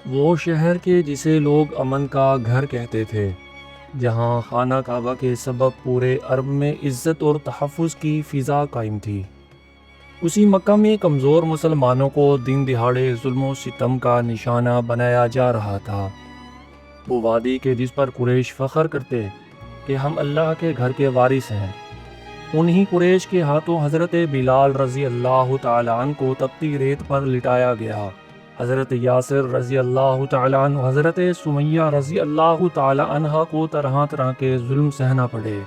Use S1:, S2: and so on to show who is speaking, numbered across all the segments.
S1: وہ شہر کے جسے لوگ امن کا گھر کہتے تھے، جہاں خانہ کعبہ کے سبب پورے عرب میں عزت اور تحفظ کی فضا قائم تھی، اسی مکہ میں کمزور مسلمانوں کو دن دہاڑے ظلم و ستم کا نشانہ بنایا جا رہا تھا۔ وہ وادی کے جس پر قریش فخر کرتے کہ ہم اللہ کے گھر کے وارث ہیں، انہی قریش کے ہاتھوں حضرت بلال رضی اللہ تعالیٰ عنہ کو تپتی ریت پر لٹایا گیا۔ حضرت یاسر رضی اللہ تعالیٰ عنہ، حضرت سمیہ رضی اللہ تعالیٰ عنہ کو طرح طرح کے ظلم سہنا پڑے،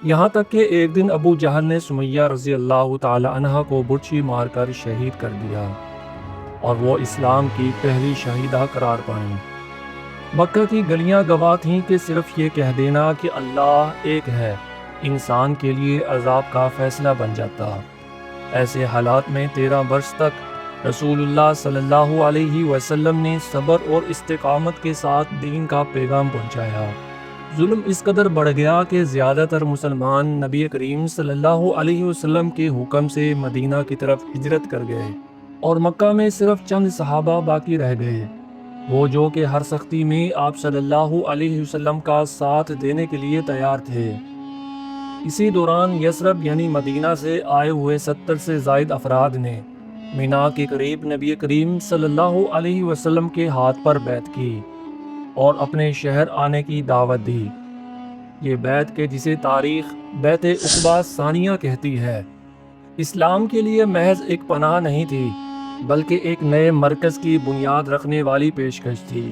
S1: یہاں تک کہ ایک دن ابو جہل نے سمیہ رضی اللہ تعالیٰ عنہ کو برچھی مار کر شہید کر دیا اور وہ اسلام کی پہلی شہیدہ قرار پائیں۔ مکہ کی گلیاں گواہ تھیں کہ صرف یہ کہہ دینا کہ اللہ ایک ہے انسان کے لیے عذاب کا فیصلہ بن جاتا۔ ایسے حالات میں 13 برس تک رسول اللہ صلی اللہ علیہ وسلم نے صبر اور استقامت کے ساتھ دین کا پیغام پہنچایا۔ ظلم اس قدر بڑھ گیا کہ زیادہ تر مسلمان نبی کریم صلی اللہ علیہ وسلم کے حکم سے مدینہ کی طرف ہجرت کر گئے اور مکہ میں صرف چند صحابہ باقی رہ گئے، وہ جو کہ ہر سختی میں آپ صلی اللہ علیہ وسلم کا ساتھ دینے کے لیے تیار تھے۔ اسی دوران یثرب یعنی مدینہ سے آئے ہوئے 70 سے زائد افراد نے مینا کے قریب نبی کریم صلی اللہ علیہ وسلم کے ہاتھ پر بیعت کی اور اپنے شہر آنے کی دعوت دی۔ یہ بیعت کہ جسے تاریخ بیعت عقبہ ثانیہ کہتی ہے، اسلام کے لیے محض ایک پناہ نہیں تھی بلکہ ایک نئے مرکز کی بنیاد رکھنے والی پیشکش تھی۔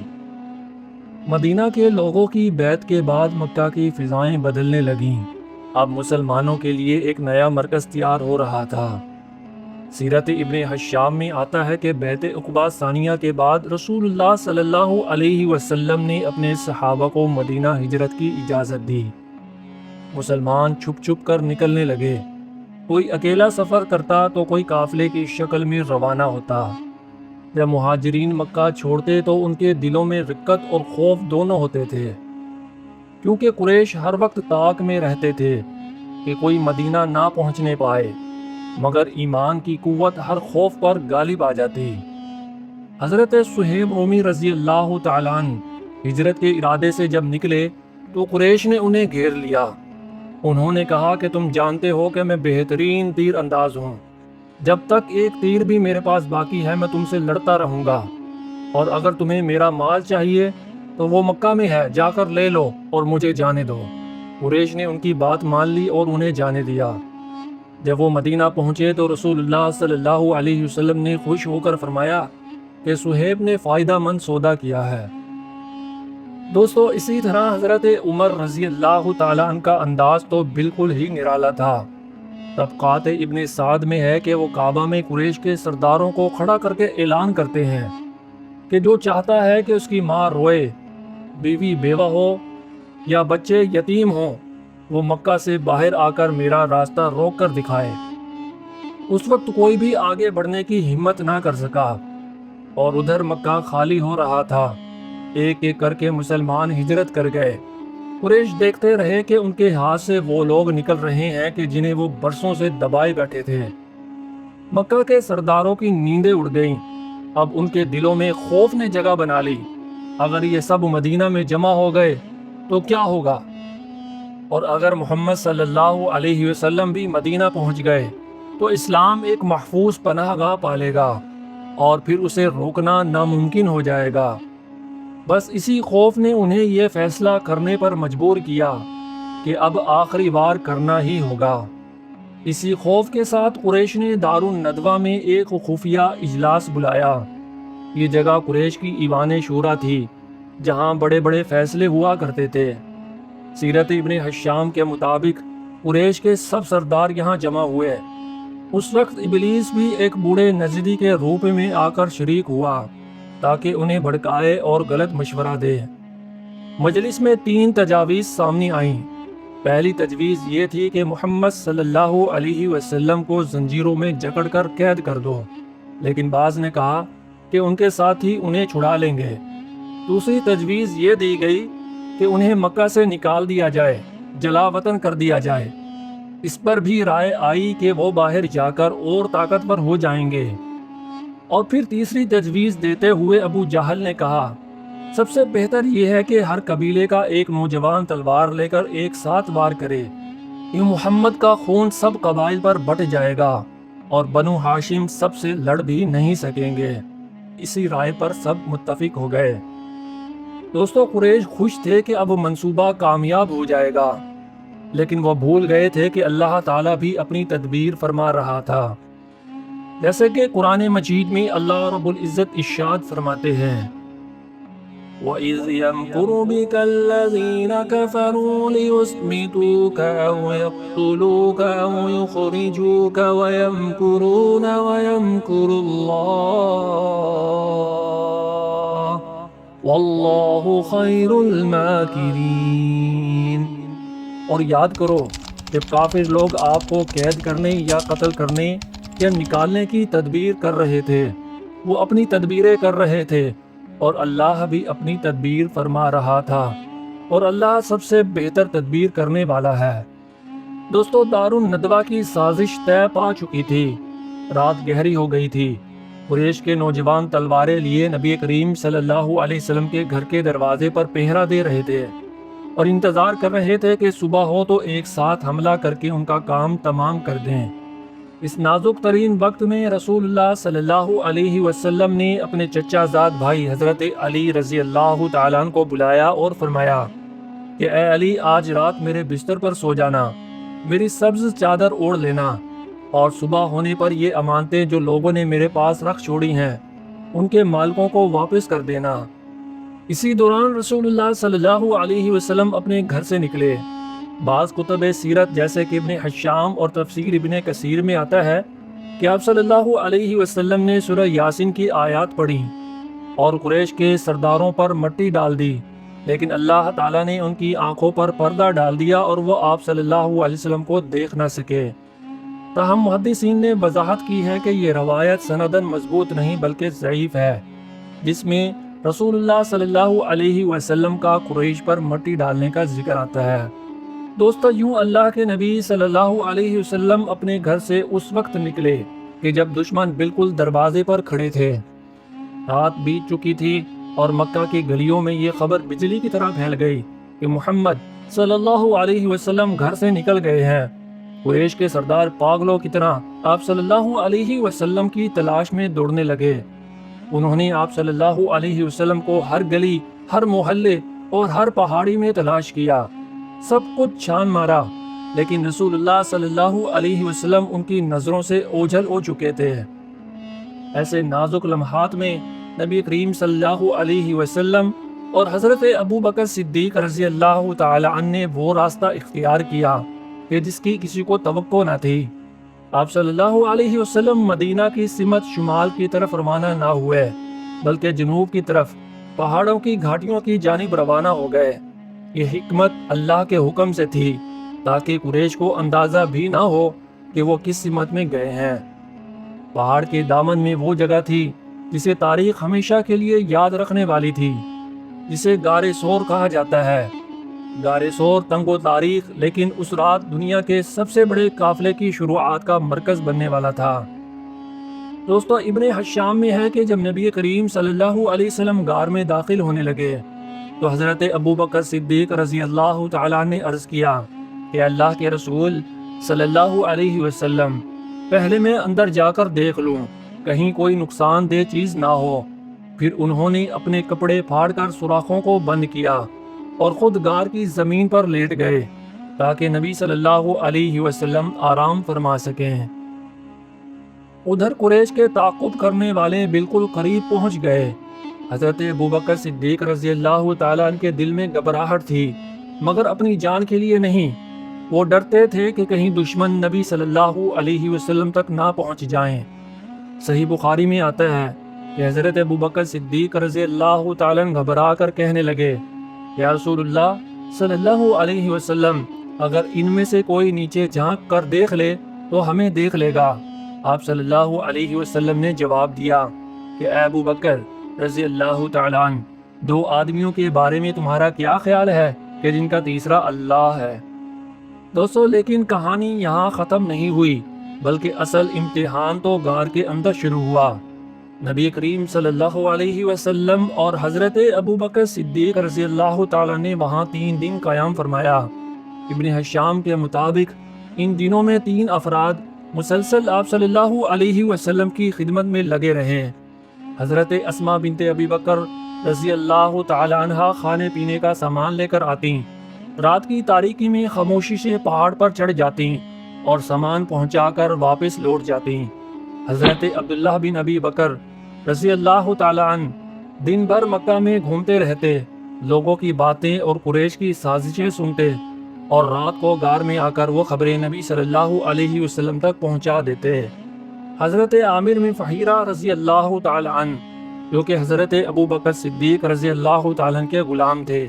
S1: مدینہ کے لوگوں کی بیعت کے بعد مکہ کی فضائیں بدلنے لگیں۔ اب مسلمانوں کے لیے ایک نیا مرکز تیار ہو رہا تھا۔ سیرت ابن حشام میں آتا ہے کہ بیعت عقبہ ثانیہ کے بعد رسول اللہ صلی اللہ علیہ وسلم نے اپنے صحابہ کو مدینہ ہجرت کی اجازت دی۔ مسلمان چھپ چھپ کر نکلنے لگے، کوئی اکیلا سفر کرتا تو کوئی قافلے کی شکل میں روانہ ہوتا۔ جب مہاجرین مکہ چھوڑتے تو ان کے دلوں میں رقت اور خوف دونوں ہوتے تھے، کیونکہ قریش ہر وقت طاق میں رہتے تھے کہ کوئی مدینہ نہ پہنچنے پائے، مگر ایمان کی قوت ہر خوف پر غالب آ جاتی۔ حضرت صہیب رومی رضی اللہ تعالیٰ عنہ ہجرت کے ارادے سے جب نکلے تو قریش نے انہیں گھیر لیا۔ انہوں نے کہا کہ تم جانتے ہو کہ میں بہترین تیر انداز ہوں، جب تک ایک تیر بھی میرے پاس باقی ہے میں تم سے لڑتا رہوں گا، اور اگر تمہیں میرا مال چاہیے تو وہ مکہ میں ہے، جا کر لے لو اور مجھے جانے دو۔ قریش نے ان کی بات مان لی اور انہیں جانے دیا۔ جب وہ مدینہ پہنچے تو رسول اللہ صلی اللہ علیہ وسلم نے خوش ہو کر فرمایا کہ صہیب نے فائدہ مند سودا کیا ہے۔ دوستو، اسی طرح حضرت عمر رضی اللہ تعالیٰ عنہ کا انداز تو بالکل ہی نرالا تھا۔ طبقات ابن سعد میں ہے کہ وہ کعبہ میں قریش کے سرداروں کو کھڑا کر کے اعلان کرتے ہیں کہ جو چاہتا ہے کہ اس کی ماں روئے، بیوی بیوہ ہو یا بچے یتیم ہوں، وہ مکہ سے باہر آ کر میرا راستہ روک کر دکھائے۔ اس وقت کوئی بھی آگے بڑھنے کی ہمت نہ کر سکا اور ادھر مکہ خالی ہو رہا تھا۔ ایک ایک کر کے مسلمان ہجرت کر گئے۔ قریش دیکھتے رہے کہ ان کے ہاتھ سے وہ لوگ نکل رہے ہیں کہ جنہیں وہ برسوں سے دبائے بیٹھے تھے۔ مکہ کے سرداروں کی نیندیں اڑ گئیں۔ اب ان کے دلوں میں خوف نے جگہ بنا لی، اگر یہ سب مدینہ میں جمع ہو گئے تو کیا ہوگا، اور اگر محمد صلی اللہ علیہ وسلم بھی مدینہ پہنچ گئے تو اسلام ایک محفوظ پناہ گاہ پالے گا اور پھر اسے روکنا ناممکن ہو جائے گا۔ بس اسی خوف نے انہیں یہ فیصلہ کرنے پر مجبور کیا کہ اب آخری بار کرنا ہی ہوگا۔ اسی خوف کے ساتھ قریش نے دار الندوہ میں ایک خفیہ اجلاس بلایا۔ یہ جگہ قریش کی ایوان شورا تھی، جہاں بڑے بڑے فیصلے ہوا کرتے تھے۔ سیرت ابن حشام کے مطابق قریش کے سب سردار یہاں جمع ہوئے۔ اس وقت ابلیس بھی ایک بوڑھے نجدی کے روپ میں آ کر شریک ہوا تاکہ انہیں بھڑکائے اور غلط مشورہ دے۔ مجلس میں 3 تجاویز سامنے آئیں۔ پہلی تجویز یہ تھی کہ محمد صلی اللہ علیہ وسلم کو زنجیروں میں جکڑ کر قید کر دو، لیکن بعض نے کہا کہ ان کے ساتھی انہیں چھڑا لیں گے۔ دوسری تجویز یہ دی گئی کہ انہیں مکہ سے نکال دیا جائے، جلا وطن کر دیا جائے۔ اس پر بھی رائے آئی کہ وہ باہر جا کر اور طاقتور ہو جائیں گے۔ اور پھر تیسری تجویز دیتے ہوئے ابو جہل نے کہا سب سے بہتر یہ ہے کہ ہر قبیلے کا ایک نوجوان تلوار لے کر ایک ساتھ وار کرے، یہ محمد کا خون سب قبائل پر بٹ جائے گا اور بنو ہاشم سب سے لڑ بھی نہیں سکیں گے۔ اسی رائے پر سب متفق ہو گئے۔ دوستو قریش خوش تھے کہ اب منصوبہ کامیاب ہو جائے گا، لیکن وہ بھول گئے تھے کہ اللہ تعالیٰ بھی اپنی تدبیر فرما رہا تھا۔ جیسے کہ قرآن مجید میں اللہ رب العزت ارشاد فرماتے ہیں وَإِذْ يَمْكُرُ بِكَ الَّذِينَ كَفَرُوا لِيُثْبِتُوكَ أَوْ يَقْتُلُوكَ أَوْ يُخْرِجُوكَ وَيَمْكُرُونَ وَيَمْكُرُ اللَّهُ وَاللَّهُ خَيْرُ الْمَاكِرِينَ۔ اور یاد کرو جب کافر لوگ آپ کو قید کرنے یا قتل کرنے یا نکالنے کی تدبیر کر رہے تھے، وہ اپنی تدبیریں کر رہے تھے اور اللہ بھی اپنی تدبیر فرما رہا تھا، اور اللہ سب سے بہتر تدبیر کرنے والا ہے۔ دوستو دار الندوہ کی سازش طے پا چکی تھی، رات گہری ہو گئی تھی۔ قریش کے نوجوان تلواریں لیے نبی کریم صلی اللہ علیہ وسلم کے گھر کے دروازے پر پہرا دے رہے تھے اور انتظار کر رہے تھے کہ صبح ہو تو ایک ساتھ حملہ کر کے ان کا کام تمام کر دیں۔ اس نازک ترین وقت میں رسول اللہ صلی اللہ علیہ وسلم نے اپنے چچا زاد بھائی حضرت علی رضی اللہ تعالیٰ عنہ کو بلایا اور فرمایا کہ اے علی آج رات میرے بستر پر سو جانا، میری سبز چادر اوڑھ لینا، اور صبح ہونے پر یہ امانتیں جو لوگوں نے میرے پاس رکھ چھوڑی ہیں ان کے مالکوں کو واپس کر دینا۔ اسی دوران رسول اللہ صلی اللہ علیہ وسلم اپنے گھر سے نکلے۔ بعض کتب سیرت جیسے کہ ابن حشام اور تفسیر ابن کثیر میں آتا ہے کہ آپ صلی اللہ علیہ وسلم نے سورہ یاسین کی آیات پڑھی اور قریش کے سرداروں پر مٹی ڈال دی، لیکن اللہ تعالیٰ نے ان کی آنکھوں پر پردہ ڈال دیا اور وہ آپ صلی اللہ علیہ وسلم کو دیکھ نہ سکے۔ تاہم محدثین نے وضاحت کی ہے کہ یہ روایت سندن مضبوط نہیں بلکہ ضعیف ہے، جس میں رسول اللہ صلی اللہ علیہ وسلم کا قریش پر مٹی ڈالنے کا ذکر آتا ہے۔ دوستو یوں اللہ کے نبی صلی اللہ علیہ وسلم اپنے گھر سے اس وقت نکلے کہ جب دشمن بالکل دروازے پر کھڑے تھے۔ رات بیت چکی تھی اور مکہ کی گلیوں میں یہ خبر بجلی کی طرح پھیل گئی کہ محمد صلی اللہ علیہ وسلم گھر سے نکل گئے ہیں۔ قریش کے سردار پاگلوں کی طرح آپ صلی اللہ علیہ وسلم کی تلاش میں دوڑنے لگے۔ انہوں نے آپ صلی اللہ علیہ وسلم کو ہر گلی، ہر محلے اور ہر پہاڑی میں تلاش کیا، سب کچھ چھان مارا، لیکن رسول اللہ صلی اللہ علیہ وسلم ان کی نظروں سے اوجھل ہو چکے تھے۔ ایسے نازک لمحات میں نبی کریم صلی اللہ علیہ وسلم اور حضرت ابو بکر صدیق رضی اللہ تعالی عنہ نے وہ راستہ اختیار کیا کہ جس کی کسی کو توقع نہ تھی۔ آپ صلی اللہ علیہ وسلم مدینہ کی سمت شمال کی طرف روانہ نہ ہوئے بلکہ جنوب کی طرف پہاڑوں کی گھاٹیوں کی جانب روانہ ہو گئے۔ یہ حکمت اللہ کے حکم سے تھی تاکہ قریش کو اندازہ بھی نہ ہو کہ وہ کس سمت میں گئے ہیں۔ پہاڑ کے دامن میں وہ جگہ تھی جسے تاریخ ہمیشہ کے لیے یاد رکھنے والی تھی، جسے غار ثور کہا جاتا ہے۔ غار ثور تنگ و تاریخ لیکن اس رات دنیا کے سب سے بڑے قافلے کی شروعات کا مرکز بننے والا تھا۔ دوستو ابن حشام میں ہے کہ جب نبی کریم صلی اللہ علیہ وسلم غار میں داخل ہونے لگے تو حضرت ابو بکر صدیق رضی اللہ تعالیٰ نے عرض کیا کہ اللہ کے رسول صلی اللہ علیہ وسلم پہلے میں اندر جا کر دیکھ لوں کہیں کوئی نقصان دہ چیز نہ ہو۔ پھر انہوں نے اپنے کپڑے پھاڑ کر سوراخوں کو بند کیا اور خود غار کی زمین پر لیٹ گئے تاکہ نبی صلی اللہ علیہ وسلم آرام فرما سکیں۔ ادھر قریش کے تعاقب کرنے والے بالکل قریب پہنچ گئے۔ حضرت ابوبکر صدیق رضی اللہ تعالیٰ عنہ کے دل میں گھبراہٹ تھی، مگر اپنی جان کے لیے نہیں۔ وہ ڈرتے تھے کہ کہیں دشمن نبی صلی اللہ علیہ وسلم تک نہ پہنچ جائیں۔ صحیح بخاری میں آتا ہے کہ حضرت ابوبکر صدیق رضی اللہ تعالیٰ عنہ گھبرا کر کہنے لگے یا رسول اللہ صلی اللہ علیہ وسلم اگر ان میں سے کوئی نیچے جھانک کر دیکھ لے تو ہمیں دیکھ لے گا۔ آپ صلی اللہ علیہ وسلم نے جواب دیا کہ اے ابوبکر رضی اللہ تعالیٰ عنہ، دو آدمیوں کے بارے میں تمہارا کیا خیال ہے کہ جن کا تیسرا اللہ ہے؟ دوستو لیکن کہانی یہاں ختم نہیں ہوئی بلکہ اصل امتحان تو غار کے اندر شروع ہوا۔ نبی کریم صلی اللہ علیہ وسلم اور حضرت ابو بکر صدیق رضی اللہ تعالیٰ نے وہاں 3 دن قیام فرمایا۔ ابن حشام کے مطابق ان دنوں میں 3 افراد مسلسل آپ صلی اللہ علیہ وسلم کی خدمت میں لگے رہے۔ حضرت اسماء بنت ابی بکر رضی اللہ تعالیٰ عنہ کھانے پینے کا سامان لے کر آتیں، رات کی تاریکی میں خاموشی سے پہاڑ پر چڑھ جاتیں اور سامان پہنچا کر واپس لوٹ جاتیں۔ حضرت عبداللہ بن ابی بکر رضی اللہ تعالیٰ عنہ دن بھر مکہ میں گھومتے رہتے، لوگوں کی باتیں اور قریش کی سازشیں سنتے، اور رات کو غار میں آ کر وہ خبریں نبی صلی اللہ علیہ وسلم تک پہنچا دیتے۔ حضرت عامر بن فہیرہ رضی اللہ تعالیٰ عنہ جو کہ حضرت ابو بکر صدیق رضی اللہ تعالیٰ عنہ کے غلام تھے،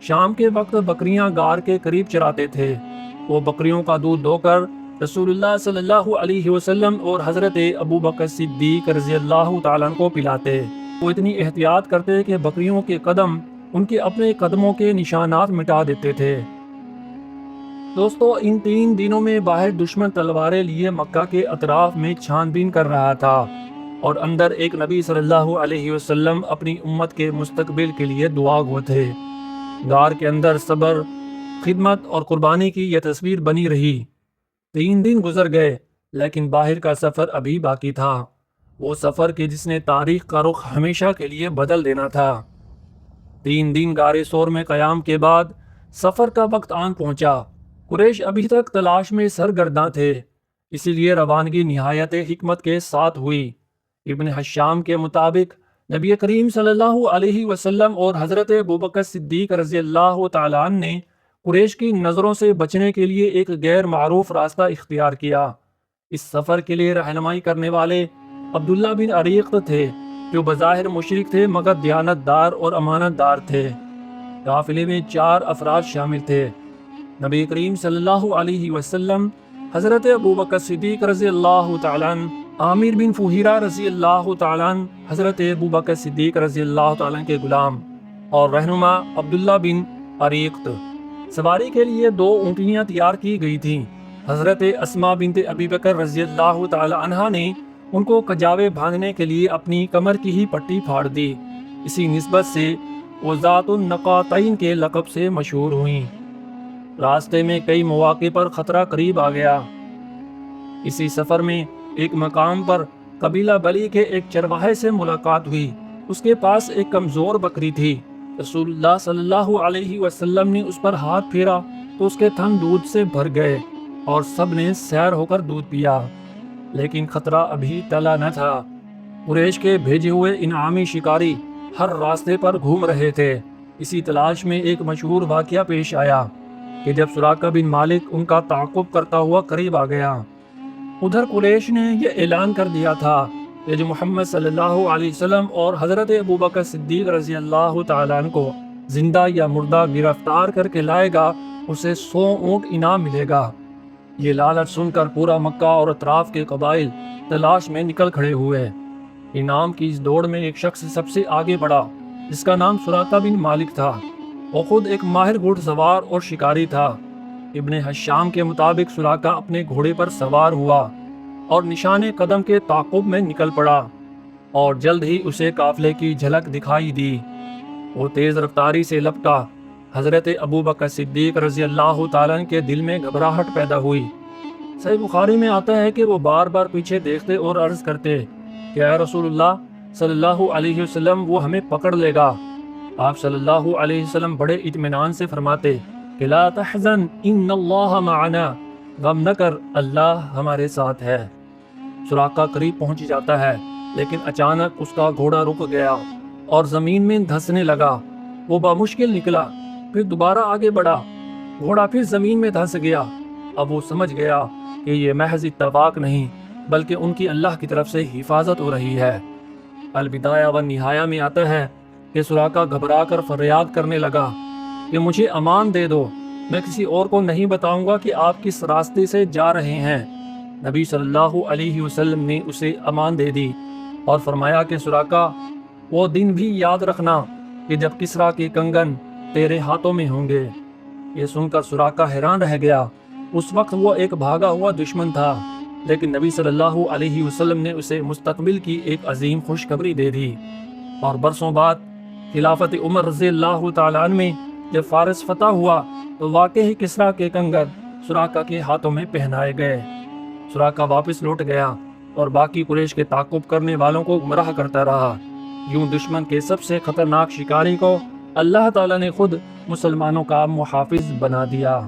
S1: شام کے وقت بکریاں غار کے قریب چراتے تھے۔ وہ بکریوں کا دودھ دو کر رسول اللہ صلی اللہ علیہ وسلم اور حضرت ابو بکر صدیق رضی اللہ تعالیٰ عنہ کو پلاتے۔ وہ اتنی احتیاط کرتے کہ بکریوں کے قدم ان کے اپنے قدموں کے نشانات مٹا دیتے تھے۔ دوستو، ان 3 دنوں میں باہر دشمن تلواریں لیے مکہ کے اطراف میں چھان بین کر رہا تھا، اور اندر ایک نبی صلی اللہ علیہ وسلم اپنی امت کے مستقبل کے لیے دعا گو تھے۔ غار کے اندر صبر، خدمت اور قربانی کی یہ تصویر بنی رہی۔ 3 دن گزر گئے، لیکن باہر کا سفر ابھی باقی تھا، وہ سفر کہ جس نے تاریخ کا رخ ہمیشہ کے لیے بدل دینا تھا۔ 3 دن غار ثور میں قیام کے بعد سفر کا وقت آن پہنچا۔ قریش ابھی تک تلاش میں سرگرداں تھے، اسی لیے روانگی نہایت حکمت کے ساتھ ہوئی۔ ابن حشام کے مطابق نبی کریم صلی اللہ علیہ وسلم اور حضرت ابو بکر صدیق رضی اللہ تعالیٰ عنہ نے قریش کی نظروں سے بچنے کے لیے ایک غیر معروف راستہ اختیار کیا۔ اس سفر کے لیے رہنمائی کرنے والے عبداللہ بن عریقط تھے، جو بظاہر مشرک تھے مگر دیانت دار اور امانت دار تھے۔ قافلے میں 4 افراد شامل تھے: نبی کریم صلی اللہ علیہ وسلم، حضرت ابو بکر صدیق رضی اللہ تعالیٰ عنہ، عامر بن فہیرہ رضی اللہ تعالیٰ عنہ، حضرت ابو بکر صدیق رضی اللہ تعالیٰ عنہ کے غلام، اور رہنما عبداللہ بن عریقط۔ سواری کے لیے 2 اونٹنیاں تیار کی گئی تھیں۔ حضرت اسماء بنت ابی بکر رضی اللہ تعالیٰ عنہ نے ان کو کجاوے باندھنے کے لیے اپنی کمر کی ہی پٹی پھاڑ دی۔ اسی نسبت سے وہ ذات النقاطین کے لقب سے مشہور ہوئیں۔ راستے میں کئی مواقع پر خطرہ قریب آ گیا۔ اسی سفر میں ایک مقام پر قبیلہ بلی کے ایک چرواہے سے ملاقات ہوئی۔ اس کے پاس ایک کمزور بکری تھی۔ رسول اللہ صلی اللہ علیہ وسلم نے اس پر ہاتھ پھیرا تو اس کے تھن دودھ سے بھر گئے اور سب نے سیر ہو کر دودھ پیا، لیکن خطرہ ابھی ٹلا نہ تھا۔ قریش کے بھیجے ہوئے انعامی شکاری ہر راستے پر گھوم رہے تھے۔ اسی تلاش میں ایک مشہور واقعہ پیش آیا کہ جب سراقہ بن مالک ان کا تعاقب کرتا ہوا قریب آ گیا، ادھر قریش نے یہ اعلان کر دیا تھا کہ جو محمد صلی اللہ علیہ وسلم اور حضرت ابو بکر صدیق رضی اللہ تعالیٰ عنہ کو زندہ یا مردہ گرفتار کر کے لائے گا، اسے 100 اونٹ انعام ملے گا۔ یہ لالچ سن کر پورا مکہ اور اطراف کے قبائل تلاش میں نکل کھڑے ہوئے۔ انعام کی اس دوڑ میں ایک شخص سب سے آگے بڑھا، جس کا نام سراقہ بن مالک تھا۔ وہ خود ایک ماہر گھڑ سوار اور شکاری تھا۔ ابن حشام کے مطابق سراقہ اپنے گھوڑے پر سوار ہوا اور نشان قدم کے تعاقب میں نکل پڑا، اور جلد ہی اسے قافلے کی جھلک دکھائی دی۔ وہ تیز رفتاری سے لپٹا۔ حضرت ابو بکر صدیق رضی اللہ تعالیٰ عنہ کے دل میں گھبراہٹ پیدا ہوئی۔ صحیح بخاری میں آتا ہے کہ وہ بار بار پیچھے دیکھتے اور عرض کرتے کہ اے رسول اللہ صلی اللہ علیہ وسلم، وہ ہمیں پکڑ لے گا۔ آپ صلی اللہ علیہ وسلم بڑے اطمینان سے فرماتے کہ لا تحزن ان اللہ معنا، غم نہ کر، اللہ ہمارے ساتھ ہے۔ سراقہ قریب پہنچ جاتا ہے، لیکن اچانک اس کا گھوڑا رک گیا اور زمین میں دھنسنے لگا۔ وہ بامشکل نکلا، پھر دوبارہ آگے بڑھا، گھوڑا پھر زمین میں دھنس گیا۔ اب وہ سمجھ گیا کہ یہ محض اتفاق نہیں بلکہ ان کی اللہ کی طرف سے حفاظت ہو رہی ہے۔ البدایہ و نہایہ میں آتا ہے کہ سراقہ گھبرا کر فریاد کرنے لگا کہ مجھے امان دے دو، میں کسی اور کو نہیں بتاؤں گا کہ آپ کس راستے سے جا رہے ہیں۔ نبی صلی اللہ علیہ وسلم نے اسے امان دے دی اور فرمایا کہ سراقہ، وہ دن بھی یاد رکھنا کہ جب کسریٰ کے کنگن تیرے ہاتھوں میں ہوں گے۔ یہ سن کر سراقہ حیران رہ گیا۔ اس وقت وہ ایک بھاگا ہوا دشمن تھا۔ لیکن نبی صلی اللہ علیہ وسلم نے اسے مستقبل کی ایک عظیم خوشخبری دے دی، اور برسوں بعد خلافت عمر رضی اللہ تعالیٰ عنہ میں جب فارس فتح ہوا تو واقعی کسریٰ کے کنگن سراقہ کے ہاتھوں میں پہنائے گئے۔ سراقہ واپس لوٹ گیا اور باقی قریش کے تعاقب کرنے والوں کو گمراہ کرتا رہا۔ یوں دشمن کے سب سے خطرناک شکاری کو اللہ تعالیٰ نے خود مسلمانوں کا محافظ بنا دیا۔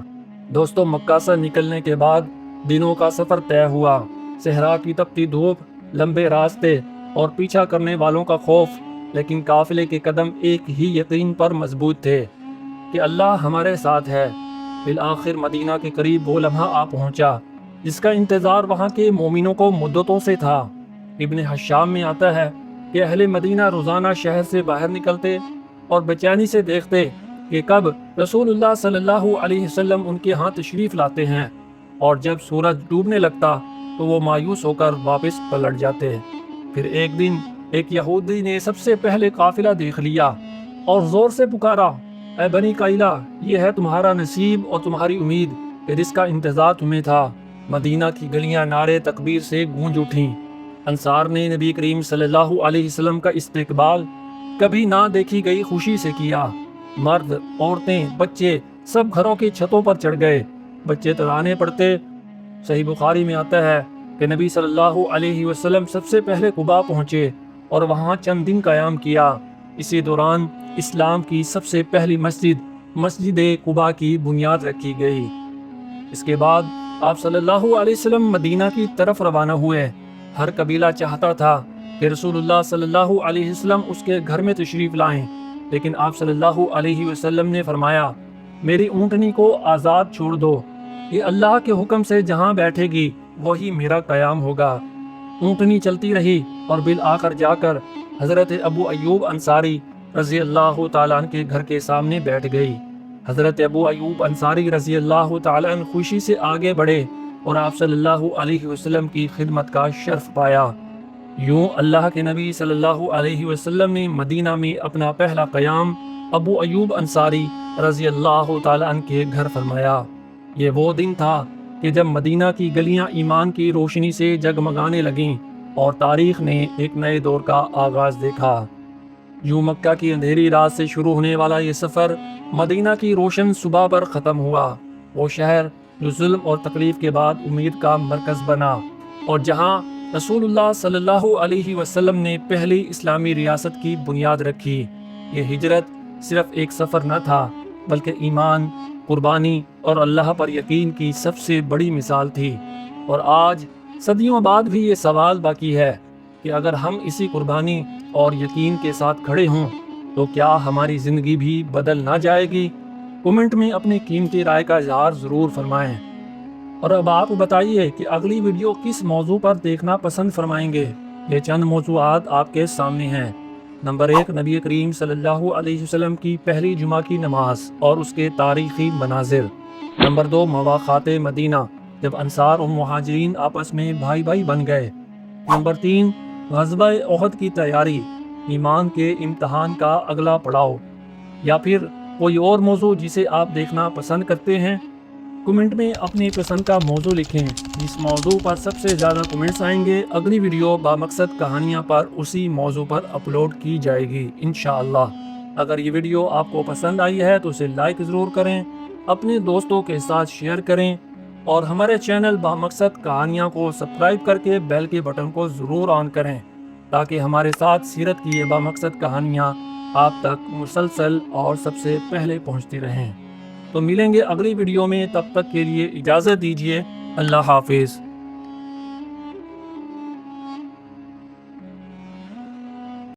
S1: دوستو، مکہ سے نکلنے کے بعد دنوں کا سفر طے ہوا۔ صحرا کی تپتی دھوپ، لمبے راستے اور پیچھا کرنے والوں کا خوف، لیکن قافلے کے قدم ایک ہی یقین پر مضبوط تھے کہ اللہ ہمارے ساتھ ہے۔ بالآخر مدینہ کے قریب وہ لمحہ آ پہنچا جس کا انتظار وہاں کے مومنوں کو مدتوں سے تھا۔ ابن حشام میں آتا ہے کہ اہل مدینہ روزانہ شہر سے باہر نکلتے اور بے چینی سے دیکھتے کہ کب رسول اللہ صلی اللہ علیہ وسلم ان کے ہاں تشریف لاتے ہیں، اور جب سورج ڈوبنے لگتا تو وہ مایوس ہو کر واپس پلٹ جاتے۔ پھر ایک دن ایک یہودی نے سب سے پہلے قافلہ دیکھ لیا اور زور سے پکارا، اے بنی قیلہ، یہ ہے تمہارا نصیب اور تمہاری امید کہ جس کا انتظار تمہیں تھا۔ مدینہ کی گلیاں نعرے تکبیر سے گونج اٹھیں۔ انصار نے نبی کریم صلی اللہ علیہ وسلم کا استقبال کبھی نہ دیکھی گئی خوشی سے کیا۔ مرد، عورتیں، بچے سب گھروں کی چھتوں پر چڑھ گئے۔ بچے ترانے پڑھتے۔ صحیح بخاری میں آتا ہے کہ نبی صلی اللہ علیہ وسلم سب سے پہلے قباء پہنچے اور وہاں چند دن قیام کیا۔ اسی دوران اسلام کی سب سے پہلی مسجد قباء کی بنیاد رکھی گئی۔ اس کے بعد آپ صلی اللہ علیہ وسلم مدینہ کی طرف روانہ ہوئے۔ ہر قبیلہ چاہتا تھا کہ رسول اللہ صلی اللہ علیہ وسلم اس کے گھر میں تشریف لائیں، لیکن آپ صلی اللہ علیہ وسلم نے فرمایا، میری اونٹنی کو آزاد چھوڑ دو، یہ اللہ کے حکم سے جہاں بیٹھے گی وہی میرا قیام ہوگا۔ اونٹنی چلتی رہی اور بالآخر جا کر حضرت ابو ایوب انصاری رضی اللہ تعالیٰ عنہ کے گھر کے سامنے بیٹھ گئی۔ حضرت ابو ایوب انصاری رضی اللہ تعالیٰ عنہ خوشی سے آگے بڑھے اور آپ صلی اللہ علیہ وسلم کی خدمت کا شرف پایا۔ یوں اللہ کے نبی صلی اللہ علیہ وسلم نے مدینہ میں اپنا پہلا قیام ابو ایوب انصاری رضی اللہ تعالیٰ عنہ کے گھر فرمایا۔ یہ وہ دن تھا کہ جب مدینہ کی گلیاں ایمان کی روشنی سے جگمگانے لگیں اور تاریخ نے ایک نئے دور کا آغاز دیکھا۔ یوں مکہ کی اندھیری رات سے شروع ہونے والا یہ سفر مدینہ کی روشن صبح پر ختم ہوا۔ وہ شہر جو ظلم اور تکلیف کے بعد امید کا مرکز بنا، اور جہاں رسول اللہ صلی اللہ علیہ وسلم نے پہلی اسلامی ریاست کی بنیاد رکھی۔ یہ ہجرت صرف ایک سفر نہ تھا، بلکہ ایمان، قربانی اور اللہ پر یقین کی سب سے بڑی مثال تھی۔ اور آج صدیوں بعد بھی یہ سوال باقی ہے کہ اگر ہم اسی قربانی اور یقین کے ساتھ کھڑے ہوں تو کیا ہماری زندگی بھی بدل نہ جائے گی؟ کومنٹ میں اپنی قیمتی رائے کا اظہار ضرور فرمائیں۔ اور اب آپ بتائیے کہ اگلی ویڈیو کس موضوع پر دیکھنا پسند فرمائیں گے؟ یہ چند موضوعات آپ کے سامنے ہیں۔ نمبر 1، نبی کریم صلی اللہ علیہ وسلم کی پہلی جمعہ کی نماز اور اس کے تاریخی مناظر۔ نمبر 2، مواقعات مدینہ، جب انصار اور مہاجرین آپس میں بھائی بھائی بن گئے۔ نمبر 3، غزوہ احد کی تیاری، ایمان کے امتحان کا اگلا پڑاؤ۔ یا پھر کوئی اور موضوع جسے آپ دیکھنا پسند کرتے ہیں؟ کمنٹ میں اپنی پسند کا موضوع لکھیں۔ جس موضوع پر سب سے زیادہ کمنٹس آئیں گے اگلی ویڈیو بامقصد کہانیاں پر اسی موضوع پر اپلوڈ کی جائے گی انشاءاللہ۔ اگر یہ ویڈیو آپ کو پسند آئی ہے تو اسے لائک ضرور کریں، اپنے دوستوں کے ساتھ شیئر کریں، اور ہمارے چینل بامقصد کہانیاں کو سبسکرائب کر کے بیل کے بٹن کو ضرور آن کریں تاکہ ہمارے ساتھ سیرت کی یہ بامقصد کہانیاں آپ تک مسلسل اور سب سے پہلے پہنچتی رہیں۔ تو ملیں گے اگلی ویڈیو میں، تب تک کے لیے اجازت دیجیے۔ اللہ حافظ۔